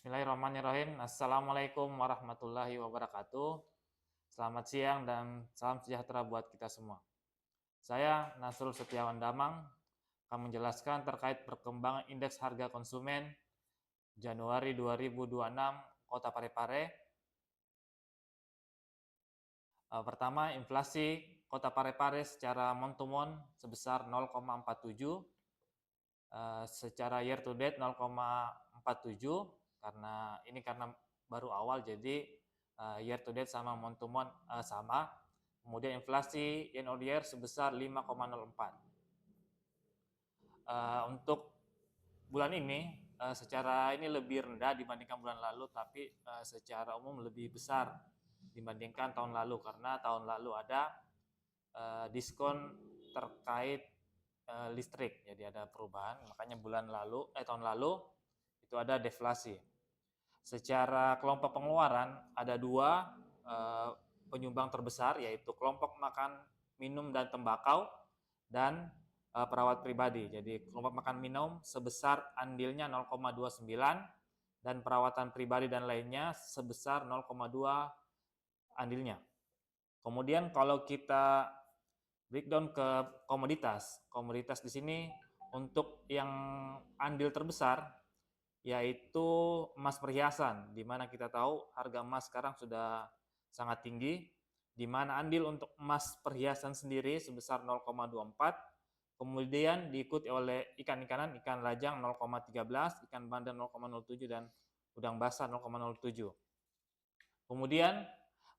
Bismillahirrahmanirrahim. Assalamualaikum warahmatullahi wabarakatuh. Selamat siang dan salam sejahtera buat kita semua. Saya Nasrul Setiawan Damang akan menjelaskan terkait perkembangan indeks harga konsumen Januari 2026 Kota Parepare. Pertama, inflasi Kota Parepare secara month-to-month sebesar 0,47, secara year to date 0,47. Karena baru awal, jadi year to date sama month to month sama. Kemudian inflasi year on year sebesar 5,04. Untuk bulan ini secara ini lebih rendah dibandingkan bulan lalu, tapi secara umum lebih besar dibandingkan tahun lalu, karena tahun lalu ada diskon terkait listrik, jadi ada perubahan. Makanya tahun lalu itu ada deflasi. Secara kelompok pengeluaran ada dua penyumbang terbesar, yaitu kelompok makan, minum, dan tembakau, dan perawat pribadi. Jadi kelompok makan minum sebesar andilnya 0,29 dan perawatan pribadi dan lainnya sebesar 0,2 andilnya. Kemudian kalau kita breakdown ke komoditas di sini untuk yang andil terbesar yaitu emas perhiasan, di mana kita tahu harga emas sekarang sudah sangat tinggi, di mana andil untuk emas perhiasan sendiri sebesar 0,24, kemudian diikuti oleh ikan-ikanan, ikan lajang 0,13, ikan bandeng 0,07, dan udang basah 0,07. Kemudian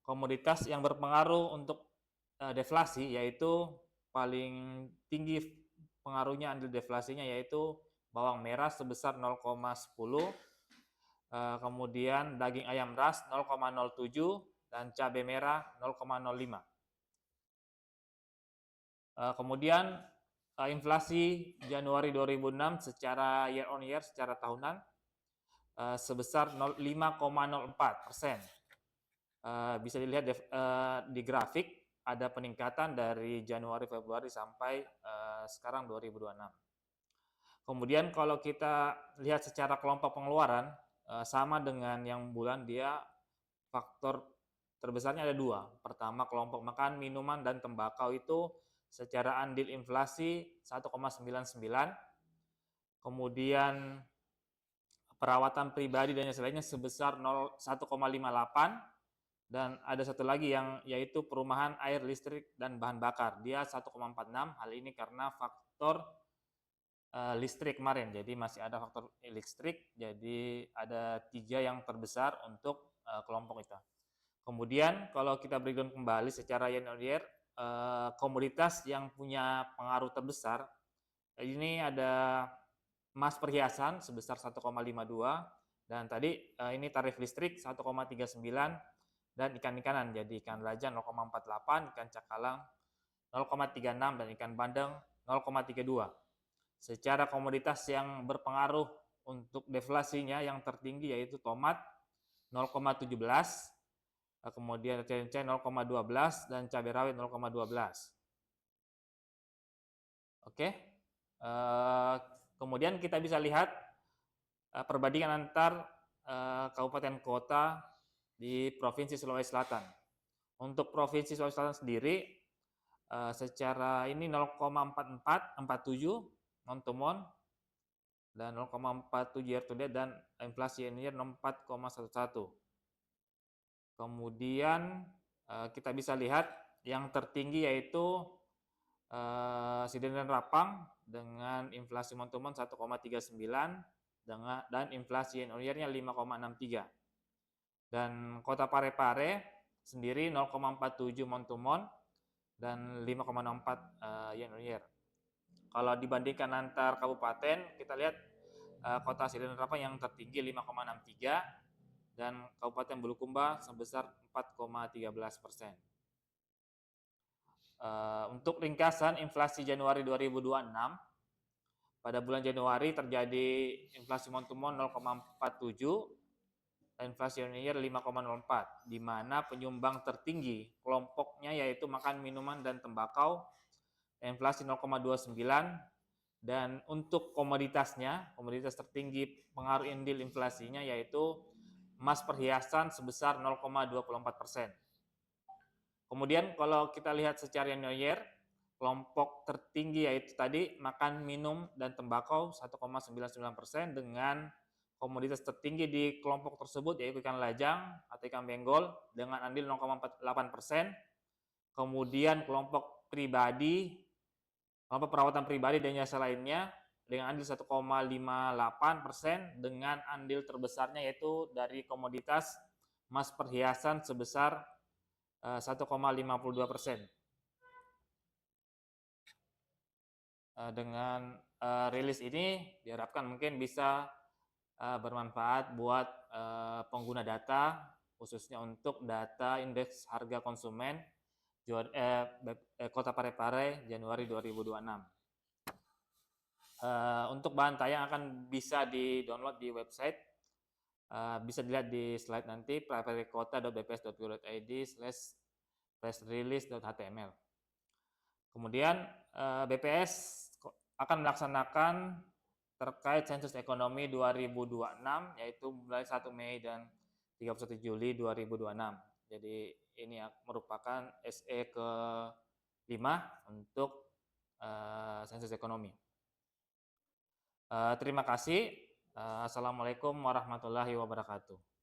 komoditas yang berpengaruh untuk deflasi, yaitu paling tinggi pengaruhnya andil deflasinya, yaitu bawang merah sebesar 0,10, kemudian daging ayam ras 0,07, dan cabai merah 0,05. Kemudian inflasi Januari 2006 secara year on year, secara tahunan sebesar 5,04%. Bisa dilihat di grafik ada peningkatan dari Januari Februari sampai sekarang 2026. Kemudian kalau kita lihat secara kelompok pengeluaran, sama dengan yang bulan, dia faktor terbesarnya ada dua. Pertama, kelompok makan, minuman, dan tembakau itu secara andil inflasi 1,99. Kemudian perawatan pribadi dan yang lainnya sebesar 1,58. Dan ada satu lagi yang yaitu perumahan, air, listrik, dan bahan bakar. Dia 1,46. Hal ini karena faktor listrik kemarin, jadi masih ada faktor listrik, jadi ada 3 yang terbesar untuk kelompok itu. Kemudian kalau kita breakdown kembali secara year on year, komoditas yang punya pengaruh terbesar ini ada emas perhiasan sebesar 1,52, dan tadi ini tarif listrik 1,39, dan ikan-ikanan, jadi ikan lajang 0,48, ikan cakalang 0,36, dan ikan bandeng 0,32. Secara komoditas yang berpengaruh untuk deflasinya yang tertinggi yaitu tomat 0,17, kemudian cabai 0,12, dan cabai rawit 0,12. Oke. Kemudian kita bisa lihat perbandingan antar kabupaten kota di Provinsi Sulawesi Selatan. Untuk Provinsi Sulawesi Selatan sendiri secara ini 0,47 month to month dan 0,47 year to date, dan inflasi year on year 4,11. Kemudian kita bisa lihat yang tertinggi yaitu Sidrap dan Rapang dengan inflasi month to month 1,39 dan inflasi year on year-nya 5,63. Dan Kota Parepare sendiri 0,47 month to month dan 5,64 year on year. Kalau dibandingkan antar kabupaten, kita lihat Kota Sidrap dan Rapang yang tertinggi 5,63 dan Kabupaten Bulukumba sebesar 4,13%. Untuk ringkasan inflasi Januari 2026, pada bulan Januari terjadi inflasi month to month 0,47 dan inflasi year on year 5,04, di mana penyumbang tertinggi kelompoknya yaitu makan, minuman, dan tembakau, inflasi 0,29, Dan untuk komoditas tertinggi pengaruh indil inflasinya yaitu emas perhiasan sebesar 0,24%. Kemudian kalau kita lihat secara year, kelompok tertinggi yaitu tadi makan, minum, dan tembakau 1,99% dengan komoditas tertinggi di kelompok tersebut yaitu ikan lajang atau ikan benggol dengan andil 0,48%. Kemudian kelompok perawatan pribadi dan jasa lainnya dengan andil 1,58% dengan andil terbesarnya yaitu dari komoditas emas perhiasan sebesar 1,52%. Dengan rilis ini diharapkan mungkin bisa bermanfaat buat pengguna data, khususnya untuk data indeks harga konsumen Kota Parepare Januari 2026. Untuk bahan tayang akan bisa di-download di website, bisa dilihat di slide nanti parerekota.bps.go.id/pressrelease.html. Kemudian BPS akan melaksanakan terkait sensus ekonomi 2026 yaitu mulai 1 Mei dan 31 Juli 2026. Jadi ini merupakan SE ke-5 untuk sensus ekonomi. Terima kasih. Assalamualaikum warahmatullahi wabarakatuh.